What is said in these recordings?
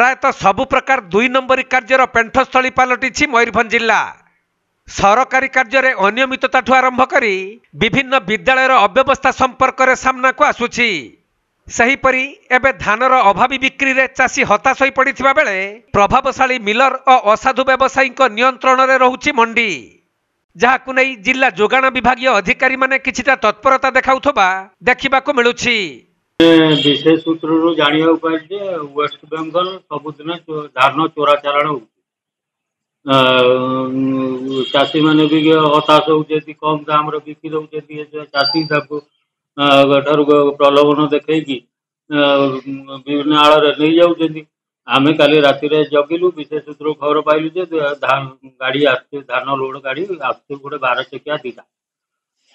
प्रायतः सबु प्रकार 2 नंबरी कार्यर पेंठस्थली पलटि मयूरभंज जिला। सरकारी कार्य में अनियमितता ठू आरंभ करी विभिन्न विद्यालयर अव्यवस्था संपर्क में सामना को आसुछि। सेहीपरि एबे धानर अभावी बिक्री रे चाषी हताश होई पड़िथिबा बेले प्रभावशाली मिलर और असाधु व्यवसायी नियंत्रण में रहुछि मंडी, जहाकु नै जिला जोगाण विभाग अधिकारी माने किछिटा तत्परता देखाउथबा देखिबाको मिलुछि। विशेष सूत्र जानिया वेस्ट बेंगल सबुदिन धान चोरा चालाण चाषी मैंने भी हताश होती कम दाम बिकी दौरान चाषी ठार प्रलोभन देखी विभिन्न आड़ नहीं जाऊँ। आम काली राति जगिलु विशेष सूत्र खबर पाइलु धान गाड़ी धान लोड गाड़ी आस गोटे 12 चकिया दीटा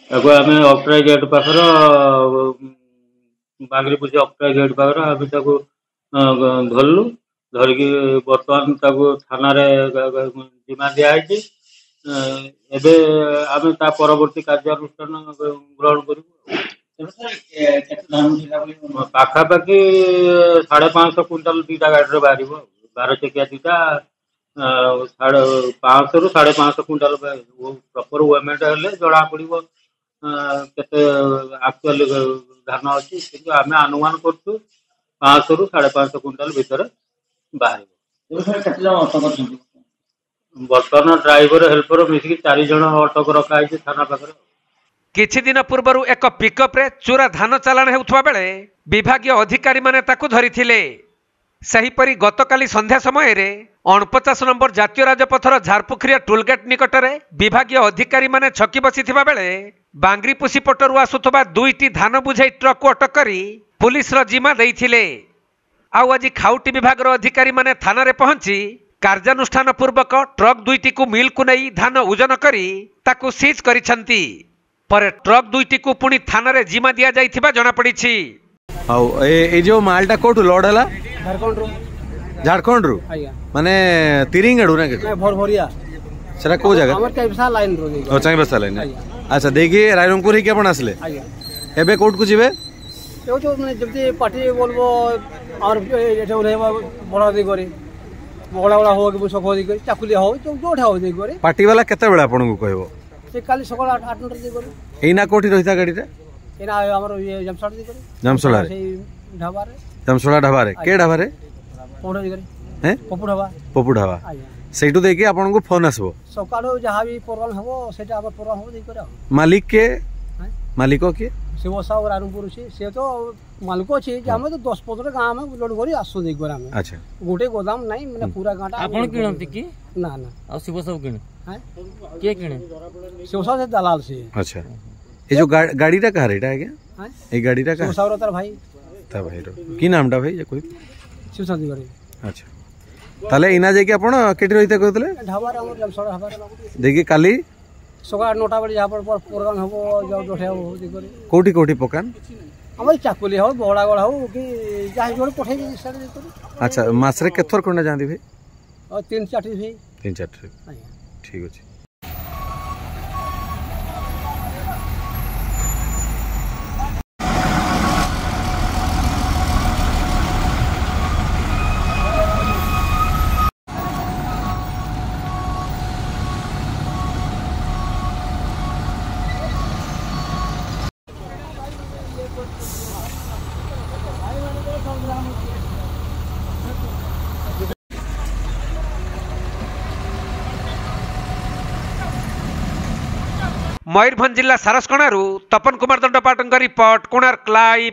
आम अप्राय गेट पाखर बांगरीपुसी अप्राय गेट पाखर आम धरलु धरिकी बर्तमान थाना जिम्मा दिखाई आम परवर्ती कार्यानुष्ठान ग्रहण कर पाखापाखि 550 क्विंटाल दीटा गाड़ी बाहर 12 चकिया दीटा 500 रू 550 क्विंटाल प्रॉपर पेमेंट हेल्ले जना पड़ो केते एक्चुअल धान अच्छी कि आम अनुमान कर 500 रू 550 क्विंटाल भितर बाहर। बर्तमान ड्राइवर हेल्पर मिसिक 4 जन अटक रखाई थाना पाखर। किछि दिन पूर्व एक पिकअप रे चोरा धान चालाण हेउथबा बेले विभागीय अधिकारी माने ताकु धरिथिले। सेहीपरि गतकाली संध्या समय रे 49 नंबर जातीय राजपथर झारपुखरिया टोलगेट निकट में विभागीय अधिकारी माने छकी बसिथिबा बेले बांगरीपुसी पटरु आसुथबा 2टी धान बुझाई ट्रक को अटक करी पुलिस रो जिम्मा देइथिले। आउ आज खाउटी विभाग अधिकारी माने थाना रे पहुंची कार्यानुष्ठान पूर्वक ट्रक 2टी को मिल को नहीं धान ओजन करी ताकु सीज करिसंती। पर ट्रक 2टी को पुणी थाना रे जिम्मा दिया जाइथिबा जणा पड़िछि। आउ ए जो मालटा कोठु लोड हला झारखंड रू माने तिरिंगडू ना के भोरभोरिया सेरा को जगह हमर कैबसा लाइन रो ओ चांगबसा लाइन। अच्छा देखि रायरंगपुर के अपन आसले एबे कोर्ट को जिवे यो जो माने जल्दी पार्टी बोलबो और एठो रहबो बड़ा दे करे बड़ा बड़ा हो के सखो दे करे चाकुली हो जो जोठा हो दे करे पार्टी वाला केते बेला अपन को कहबो से काली सकाळ 8 नंबर दे करे एना कोठी रहिता गाड़ी रे एना हमर ये जमसड़ दे करे जमसड़ा रे ढाबा रे जमसड़ा ढाबा रे के ढाबा रे पोडो दे करे हैं पप्पू ढाबा सेटू देखि आपन को फोन आसबो सकाळ जहा भी प्रोग्राम हबो सेटा अब प्रोग्राम हो दे करे मालिक के मालिको के शिवसा और रायरंगपुर से तो मालिक अछि जे हम तो 10-15 गांव में लोड करी आसो दे करे हम। अच्छा गोटे गोदाम नहीं माने पूरा गांटा आपन किनंती की ना ना आ शिवसा किने हैं के किने शिवसा से दलाल से। अच्छा ये जो गाड़ीटा कहां रेटा है क्या ए गाड़ीटा का शिवसा तार भाई ता भाई रो की नामटा भाई कोई शिवसा दी करे। अच्छा ताले इना जे के आपण केटी रहिते कहतले ढाबा रे हम जमसड़ा ढाबा देखि काली सकाळ 9टा बजे जहा पर प्रोग्राम हबो जाउ जोठे हो दे करे कोठी कोठी पकान हम चाकुली हो बड़ा बड़ा हो कि जहा जोड़ पठे दे सारे दे करे। अच्छा मासरे केथर कोना जांदी भाई और 3-4 भाई 3-4 ठीक अछि। मयूरभंज जिला सारसकणारू तपन कुमार दंडपाटଙ୍କ रिपोर्ट कोणार्क लाइव।